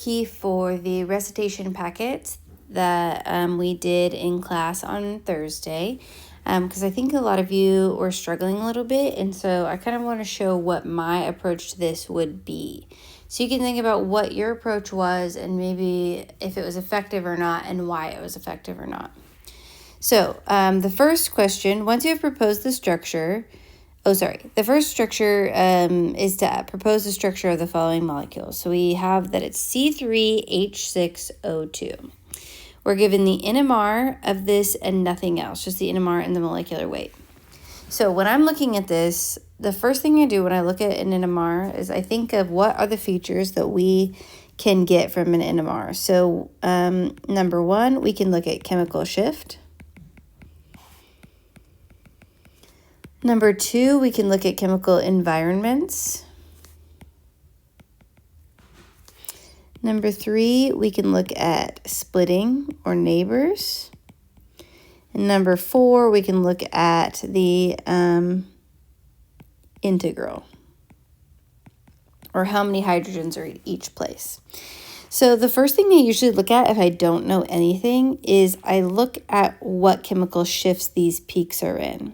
key for the recitation packet that we did in class on Thursday, because I think a lot of you were struggling a little bit, and so I kind of want to show what my approach to this would be. So you can think about what your approach was and maybe if it was effective or not and why it was effective or not. So the first question, once you have proposed the structure, the first structure is to propose the structure of the following molecules. So we have that it's C3H6O2. We're given the NMR of this and nothing else, just the NMR and the molecular weight. So when I'm looking at this, the first thing I do when I look at an NMR is I think of what are the features that we can get from an NMR. So number one, we can look at chemical shift. Number two, we can look at chemical environments. Number three, we can look at splitting or neighbors. And number four, we can look at the integral, or how many hydrogens are in each place. So the first thing I usually look at if I don't know anything is I look at what chemical shifts these peaks are in.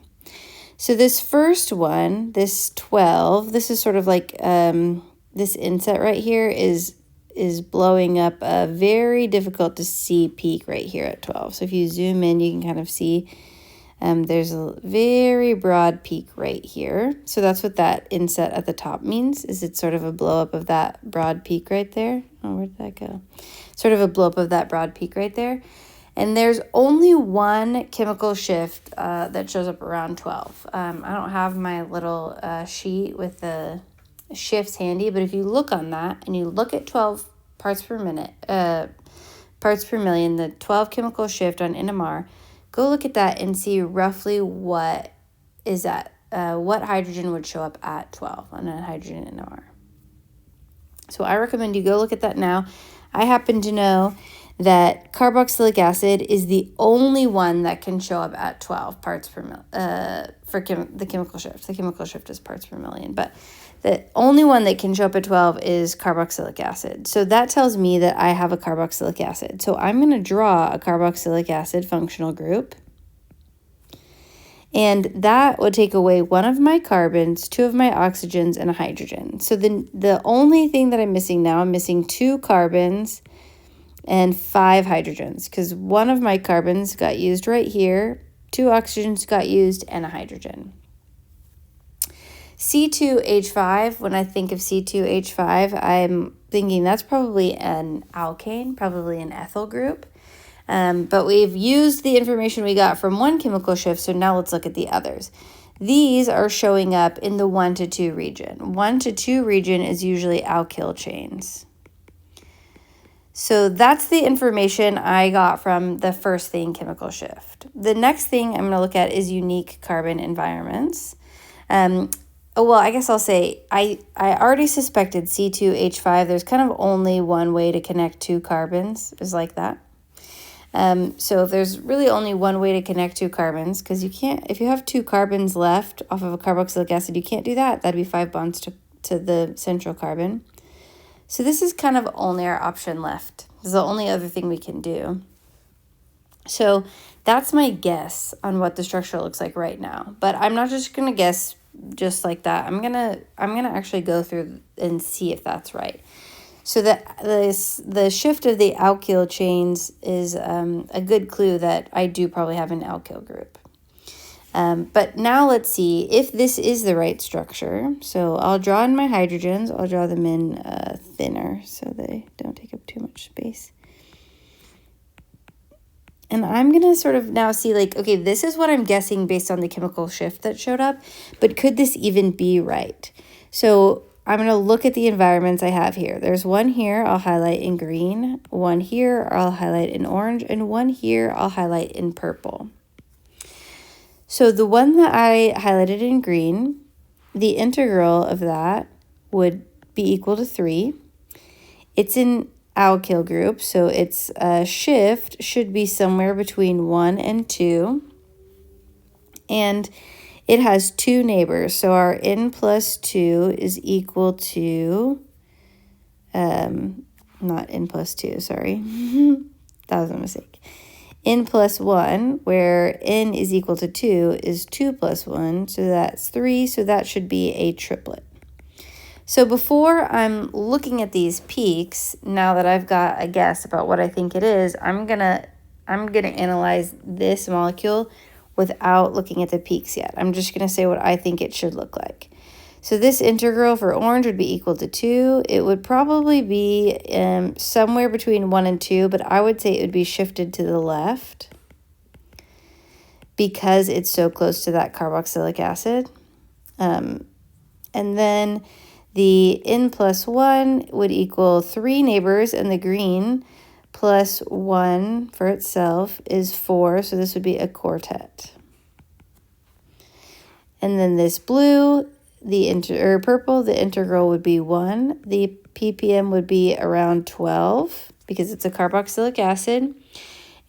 So this first one, this 12, this is sort of like this inset right here is blowing up a very difficult to see peak right here at 12. So if you zoom in, you can kind of see there's a very broad peak right here. So that's what that inset at the top means, is it's sort of a blow up of that broad peak right there. Oh, where did that go? Sort of a blow up of that broad peak right there. And there's only one chemical shift that shows up around 12. I don't have my little sheet with the shifts handy, but if you look on that and you look at 12 parts per million, the 12 chemical shift on NMR, go look at that and see roughly what is that, what hydrogen would show up at 12 on a hydrogen NMR. So I recommend you go look at that now. I happen to know that carboxylic acid is the only one that can show up at 12 parts per million for the chemical shift. The chemical shift is parts per million, but the only one that can show up at 12 is carboxylic acid. So that tells me that I have a carboxylic acid. So I'm going to draw a carboxylic acid functional group. And that would take away one of my carbons, two of my oxygens, and a hydrogen. So the only thing that I'm missing now, I'm missing 2 carbons and 5 hydrogens, because one of my carbons got used right here, 2 oxygens got used, and a hydrogen. C2H5, when I think of C2H5, I'm thinking that's probably an alkane, probably an ethyl group. But we've used the information we got from one chemical shift, so now let's look at the others. These are showing up in the 1 to 2 region. 1 to 2 region is usually alkyl chains. So that's the information I got from the first thing, chemical shift. The next thing I'm going to look at is unique carbon environments. Well, I guess I'll say I already suspected C2H5. There's kind of only one way to connect 2 carbons, is like that. So if there's really only one way to connect 2 carbons, because you can't, if you have 2 carbons left off of a carboxylic acid, you can't do that. That'd be 5 bonds to the central carbon. So this is kind of only our option left. This is the only other thing we can do. So that's my guess on what the structure looks like right now. But I'm not just going to guess just like that. I'm gonna actually go through and see if that's right. So the shift of the alkyl chains is a good clue that I do probably have an alkyl group. But now let's see if this is the right structure. So I'll draw in my hydrogens. I'll draw them in thinner so they don't take up too much space. And I'm going to sort of now see like, okay, this is what I'm guessing based on the chemical shift that showed up, but could this even be right? So I'm going to look at the environments I have here. There's one here I'll highlight in green, one here I'll highlight in orange, and one here I'll highlight in purple. So the one that I highlighted in green, the integral of that would be equal to 3. It's an alkyl group, so its shift should be somewhere between 1 and 2. And it has 2 neighbors, so our n plus 2 is equal to not N plus 2, sorry. That was a mistake. N plus 1, where N is equal to 2, is 2 plus 1, so that's 3, so that should be a triplet. So before I'm looking at these peaks, now that I've got a guess about what I think it is, I'm gonna analyze this molecule without looking at the peaks yet. I'm just gonna say what I think it should look like. So this integral for orange would be equal to 2. It would probably be somewhere between 1 and 2, but I would say it would be shifted to the left because it's so close to that carboxylic acid. And then the N plus 1 would equal 3 neighbors, and the green plus 1 for itself is 4, so this would be a quartet. And then this blue, purple, the integral would be 1. The ppm would be around 12 because it's a carboxylic acid.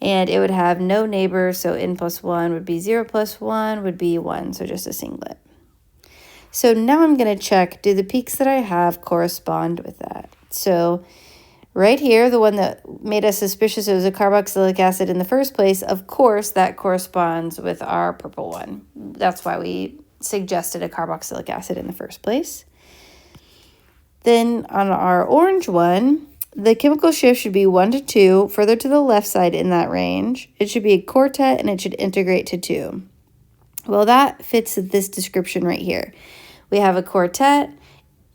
And it would have no neighbors, so N plus 1 would be 0 plus 1 would be 1, so just a singlet. So now I'm going to check, do the peaks that I have correspond with that? So right here, the one that made us suspicious it was a carboxylic acid in the first place, of course, that corresponds with our purple one. That's why we suggested a carboxylic acid in the first place. Then on our orange one, the chemical shift should be 1 to 2, further to the left side in that range. It should be a quartet, and it should integrate to 2. Well, that fits this description right here. We have a quartet,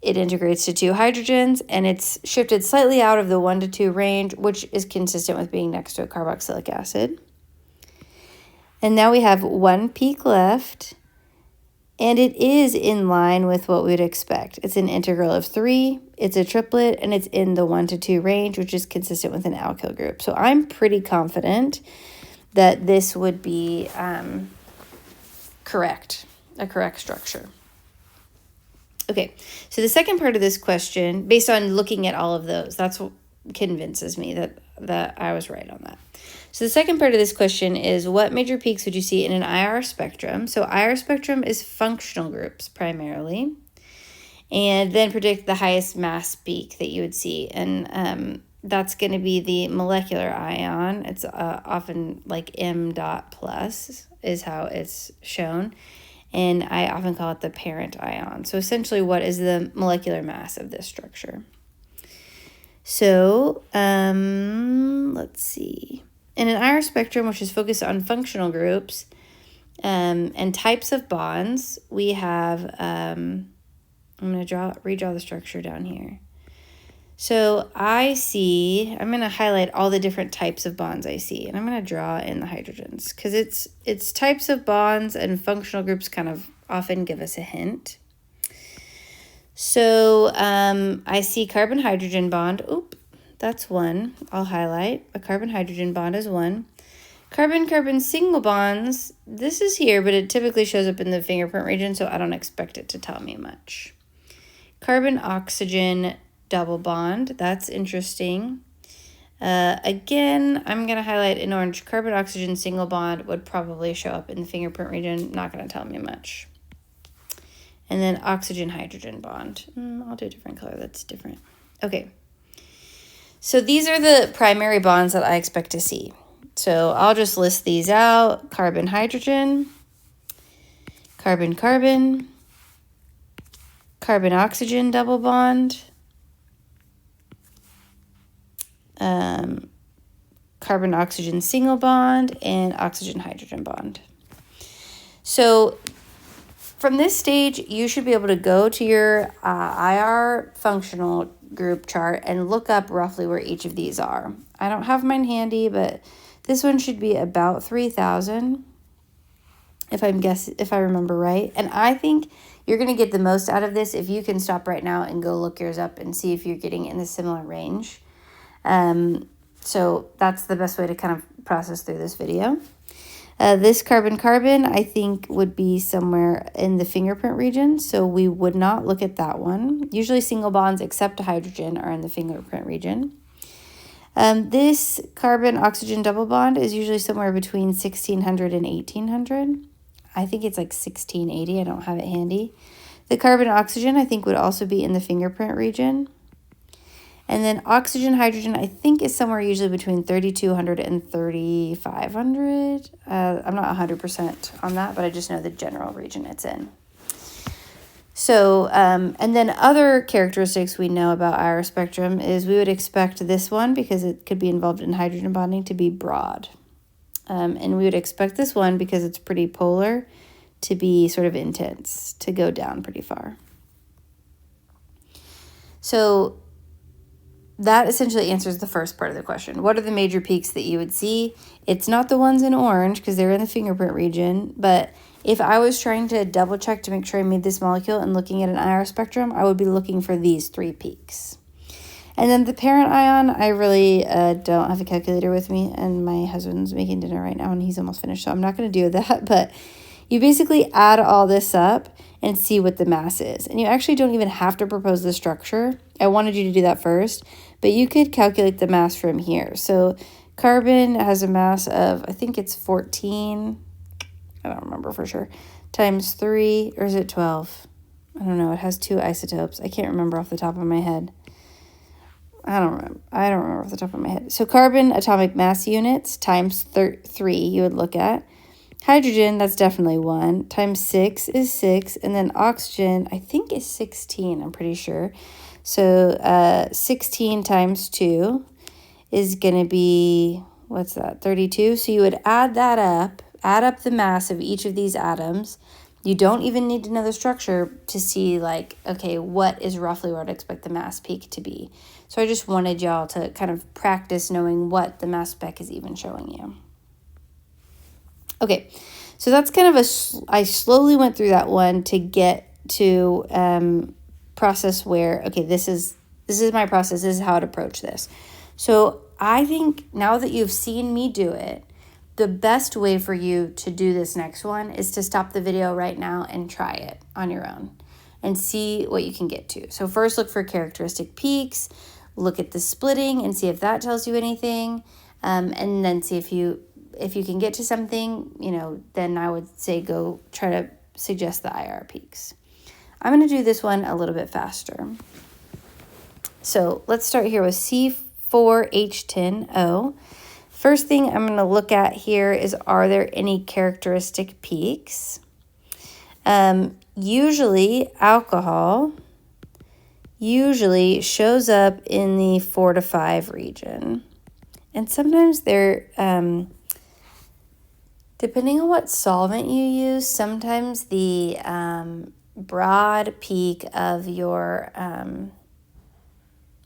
it integrates to 2 hydrogens, and it's shifted slightly out of the 1 to 2 range, which is consistent with being next to a carboxylic acid. And now we have 1 peak left, and it is in line with what we would expect. It's an integral of 3, it's a triplet, and it's in the 1 to 2 range, which is consistent with an alkyl group. So I'm pretty confident that this would be correct, a correct structure. Okay, so the second part of this question, based on looking at all of those, that's what convinces me that I was right on that. So the second part of this question is, what major peaks would you see in an IR spectrum? So IR spectrum is functional groups primarily, and then predict the highest mass peak that you would see. And that's going to be the molecular ion. It's often like M dot plus is how it's shown. And I often call it the parent ion. So essentially, what is the molecular mass of this structure? So let's see. In an IR spectrum, which is focused on functional groups and types of bonds, we have, I'm going to redraw the structure down here. So I'm going to highlight all the different types of bonds I see, and I'm going to draw in the hydrogens because it's types of bonds and functional groups kind of often give us a hint. So I see carbon-hydrogen bond. Oop, that's 1. I'll highlight. A carbon-hydrogen bond is 1. Carbon-carbon single bonds, this is here, but it typically shows up in the fingerprint region, so I don't expect it to tell me much. Carbon-oxygen double bond, that's interesting. Again, I'm going to highlight in orange. Carbon-oxygen single bond would probably show up in the fingerprint region, not going to tell me much. And then oxygen-hydrogen bond. I'll do a different color, that's different. Okay, so these are the primary bonds that I expect to see. So I'll just list these out. Carbon-hydrogen, carbon-carbon, carbon-oxygen double bond, carbon-oxygen single bond, and oxygen-hydrogen bond. So from this stage, you should be able to go to your IR functional group chart and look up roughly where each of these are. I don't have mine handy, but this one should be about 3,000 if I remember right. And I think you're going to get the most out of this if you can stop right now and go look yours up and see if you're getting in a similar range. So that's the best way to kind of process through this video. This carbon-carbon, I think, would be somewhere in the fingerprint region, so we would not look at that one. Usually single bonds except hydrogen are in the fingerprint region. This carbon-oxygen double bond is usually somewhere between 1,600 and 1,800. I think it's like 1,680. I don't have it handy. The carbon-oxygen, I think, would also be in the fingerprint region. And then oxygen, hydrogen, I think is somewhere usually between 3,200 and 3,500. I'm not 100% on that, but I just know the general region it's in. So, and then other characteristics we know about IR spectrum is we would expect this one, because it could be involved in hydrogen bonding, to be broad. And we would expect this one, because it's pretty polar, to be sort of intense, to go down pretty far. So that essentially answers the first part of the question. What are the major peaks that you would see? It's not the ones in orange, because they're in the fingerprint region, but if I was trying to double check to make sure I made this molecule and looking at an IR spectrum, I would be looking for these 3 peaks. And then the parent ion, I really don't have a calculator with me, and my husband's making dinner right now and he's almost finished, so I'm not going to do that. But you basically add all this up and see what the mass is. And you actually don't even have to propose the structure. I wanted you to do that first, but you could calculate the mass from here. So carbon has a mass of, I think it's 14, I don't remember for sure, times 3, or is it 12? I don't know. It has 2 isotopes. I can't remember off the top of my head. I don't remember off the top of my head. So carbon atomic mass units times 3 you would look at. Hydrogen, that's definitely 1. Times 6 is 6. And then oxygen, I think, is 16, I'm pretty sure. So 16 times 2 is going to be, what's that, 32? So you would add that up, add up the mass of each of these atoms. You don't even need to know the structure to see, like, okay, what is roughly what I'd expect the mass peak to be. So I just wanted y'all to kind of practice knowing what the mass spec is even showing you. Okay, so that's kind of I slowly went through that one to get to process where, okay, this is my process, this is how I'd approach this. So I think now that you've seen me do it, the best way for you to do this next one is to stop the video right now and try it on your own and see what you can get to. So first look for characteristic peaks, look at the splitting and see if that tells you anything, and then see if you can get to something, then I would say go try to suggest the IR peaks. I'm going to do this one a little bit faster. So let's start here with C4H10O. First thing I'm going to look at here is, are there any characteristic peaks? Usually alcohol shows up in the 4 to 5 region. And sometimes they're, depending on what solvent you use, sometimes the broad peak of your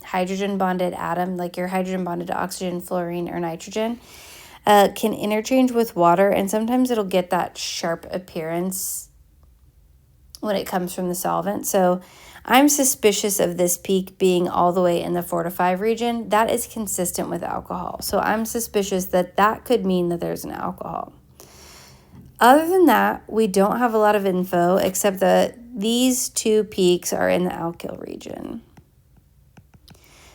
hydrogen bonded atom, like your hydrogen bonded to oxygen, fluorine, or nitrogen, can interchange with water, and sometimes it'll get that sharp appearance when it comes from the solvent. So I'm suspicious of this peak being all the way in the 4 to 5 region. That is consistent with alcohol. So I'm suspicious that that could mean that there's an alcohol. Other than that, we don't have a lot of info except that these 2 peaks are in the alkyl region.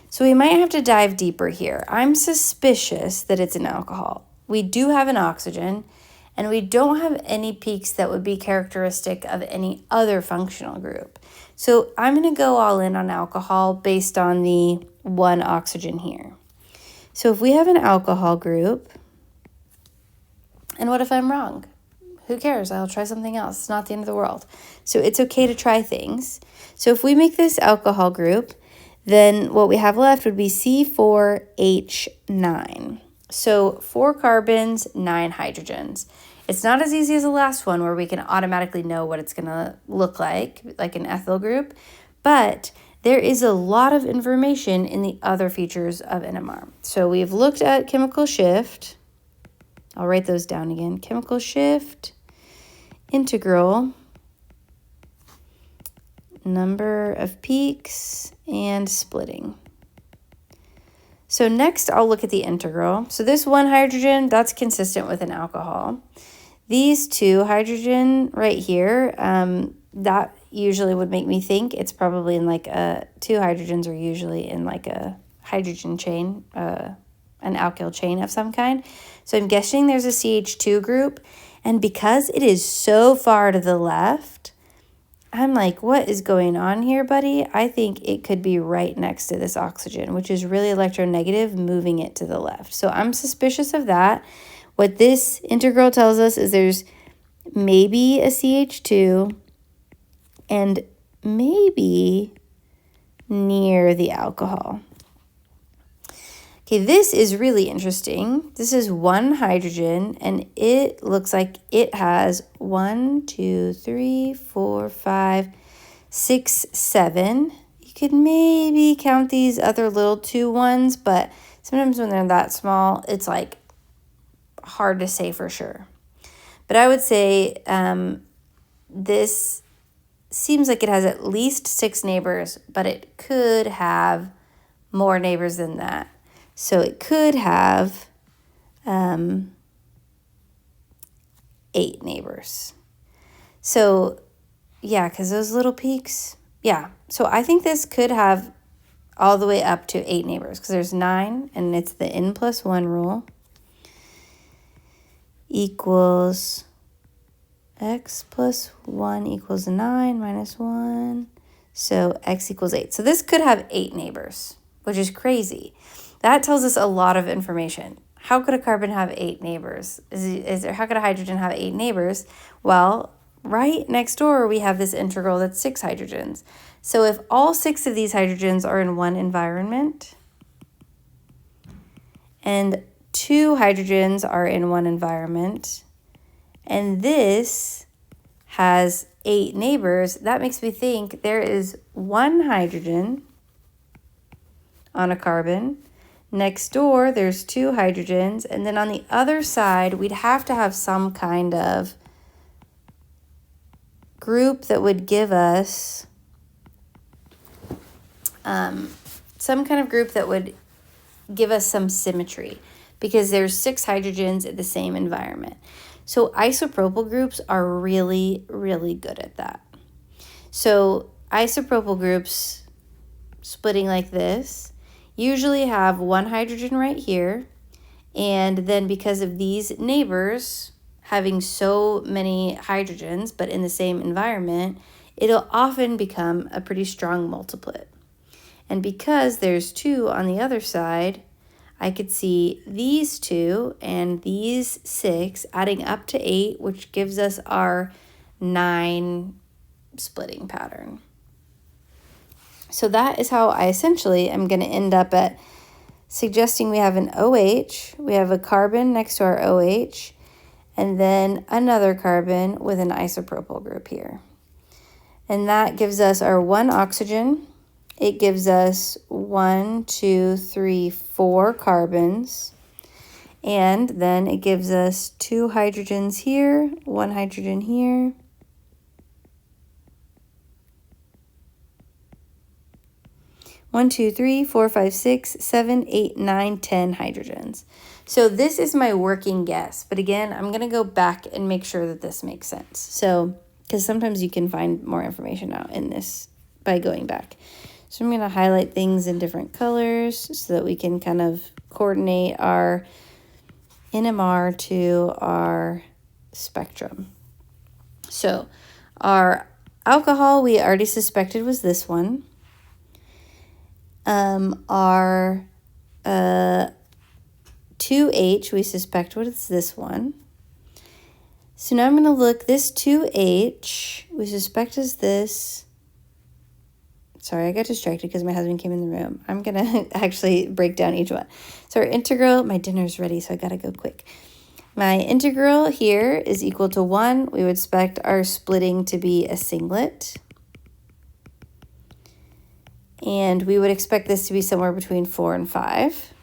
So we might have to dive deeper here. I'm suspicious that it's an alcohol. We do have an oxygen, and we don't have any peaks that would be characteristic of any other functional group. So I'm going to go all in on alcohol based on the 1 oxygen here. So if we have an alcohol group, and what if I'm wrong? Who cares? I'll try something else. It's not the end of the world. So it's okay to try things. So if we make this alcohol group, then what we have left would be C4H9. So 4 carbons, 9 hydrogens. It's not as easy as the last one where we can automatically know what it's going to look like an ethyl group, but there is a lot of information in the other features of NMR. So we've looked at chemical shift. I'll write those down again. Chemical shift, integral, number of peaks, and splitting. So next I'll look at the integral. So this 1 hydrogen, that's consistent with an alcohol. These 2 hydrogen right here, that usually would make me think it's probably in 2 hydrogens are usually in a hydrogen chain, an alkyl chain of some kind. So I'm guessing there's a CH2 group, and because it is so far to the left, I'm like, what is going on here, buddy? I think it could be right next to this oxygen, which is really electronegative, moving it to the left. So I'm suspicious of that. What this integral tells us is there's maybe a CH2 and maybe near the alcohol. Okay, this is really interesting. This is one hydrogen, and it looks like it has 1, 2, 3, 4, 5, 6, 7. You could maybe count these other little 2 ones, but sometimes when they're that small, it's like hard to say for sure. But I would say this seems like it has at least 6 neighbors, but it could have more neighbors than that. So it could have 8 neighbors. So yeah, because those little peaks, yeah. So I think this could have all the way up to 8 neighbors because there's 9, and it's the n+1 rule equals x plus 1 equals 9 minus 1. So x equals 8. So this could have 8 neighbors, which is crazy. That tells us a lot of information. How could a carbon have 8 neighbors? How could a hydrogen have 8 neighbors? Well, right next door, we have this integral that's 6 hydrogens. So if all 6 of these hydrogens are in one environment, and 2 hydrogens are in one environment, and this has 8 neighbors, that makes me think there is 1 hydrogen on a carbon. Next door, there's 2 hydrogens, and then on the other side, we'd have to have some kind of group that would give us some symmetry because there's 6 hydrogens in the same environment. So isopropyl groups are really, really good at that. So isopropyl groups splitting like this usually have 1 hydrogen right here, and then because of these neighbors having so many hydrogens but in the same environment, it'll often become a pretty strong multiplet. And because there's 2 on the other side, I could see these 2 and these 6 adding up to 8, which gives us our 9 splitting pattern. So that is how I essentially am going to end up at suggesting we have an OH, we have a carbon next to our OH, and then another carbon with an isopropyl group here. And that gives us our 1 oxygen. It gives us 1, 2, 3, 4 carbons. And then it gives us 2 hydrogens here, 1 hydrogen here. 1, 2, 3, 4, 5, 6, 7, 8, 9, 10 hydrogens. So this is my working guess. But again, I'm going to go back and make sure that this makes sense. So, because sometimes you can find more information out in this by going back. So I'm going to highlight things in different colors so that we can kind of coordinate our NMR to our spectrum. So our alcohol we already suspected was this one. Our 2H, we suspect was this one. So now I'm going to look, this 2H, we suspect is this. Sorry, I got distracted because my husband came in the room. I'm going to actually break down each one. So our integral, my dinner's ready, so I got to go quick. My integral here is equal to 1. We would expect our splitting to be a singlet. And we would expect this to be somewhere between 4 and 5.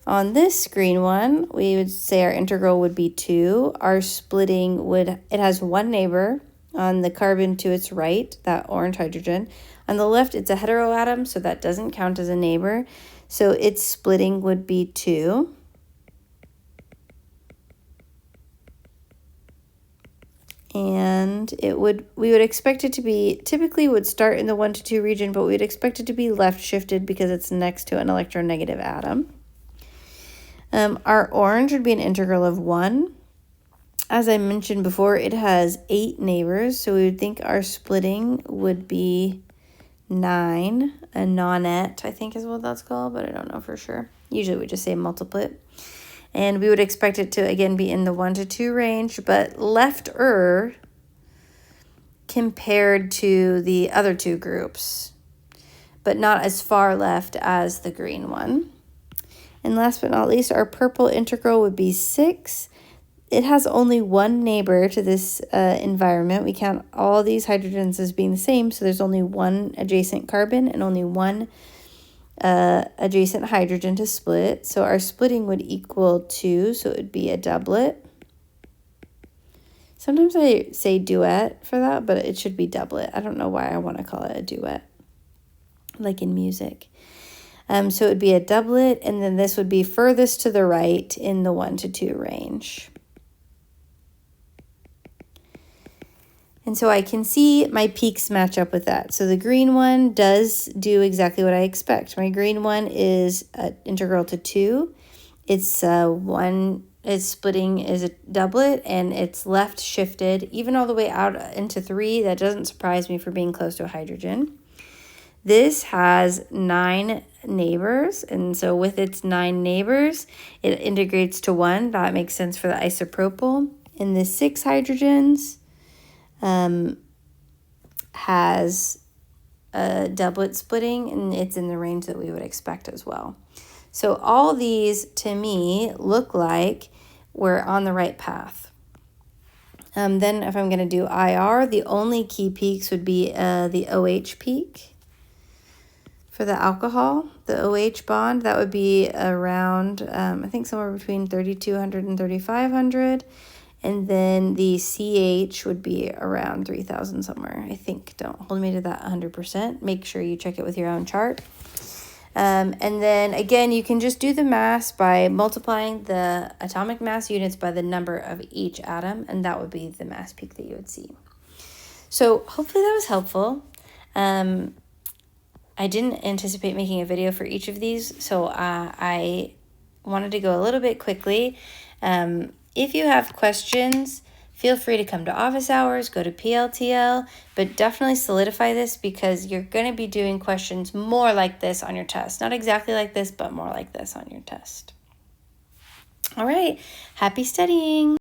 On this green one, we would say our integral would be 2. Our splitting it has 1 neighbor on the carbon to its right, that orange hydrogen. On the left, it's a heteroatom, so that doesn't count as a neighbor. So its splitting would be 2. And we would expect it to be, typically would start in the 1 to 2 region, but we'd expect it to be left shifted because it's next to an electronegative atom. Our orange would be an integral of 1. as I mentioned before, it has 8 neighbors, so we would think our splitting would be 9. A nonette, I think is what that's called, but I don't know for sure. Usually we just say multiplet. And we would expect it to, again, be in the 1 to 2 range, but lefter compared to the other two groups, but not as far left as the green one. And last but not least, our purple integral would be 6. It has only one neighbor to this environment. We count all these hydrogens as being the same, so there's only one adjacent carbon and only one adjacent hydrogen to split. So our splitting would equal 2, so it would be a doublet. Sometimes I say duet for that, but it should be doublet. I don't know why I want to call it a duet, like in music. So it would be a doublet, and then this would be furthest to the right in the 1 to 2 range. And so I can see my peaks match up with that. So the green one does do exactly what I expect. My green one is integral to 2. Its splitting is a doublet, and it's left shifted even all the way out into 3. That doesn't surprise me for being close to a hydrogen. This has 9 neighbors, and so with its 9 neighbors, it integrates to 1. That makes sense for the isopropyl. And the 6 hydrogens has a doublet splitting, and it's in the range that we would expect as well. So all these, to me, look like we're on the right path. Then if I'm going to do IR, the only key peaks would be the OH peak for the alcohol, the OH bond. That would be around, I think somewhere between 3,200 and 3,500. And then the CH would be around 3,000 somewhere, I think. Don't hold me to that 100%. Make sure you check it with your own chart. And then, again, you can just do the mass by multiplying the atomic mass units by the number of each atom, and that would be the mass peak that you would see. So hopefully that was helpful. I didn't anticipate making a video for each of these, so I wanted to go a little bit quickly. If you have questions, feel free to come to office hours, go to PLTL, but definitely solidify this because you're going to be doing questions more like this on your test. Not exactly like this, but more like this on your test. All right, happy studying.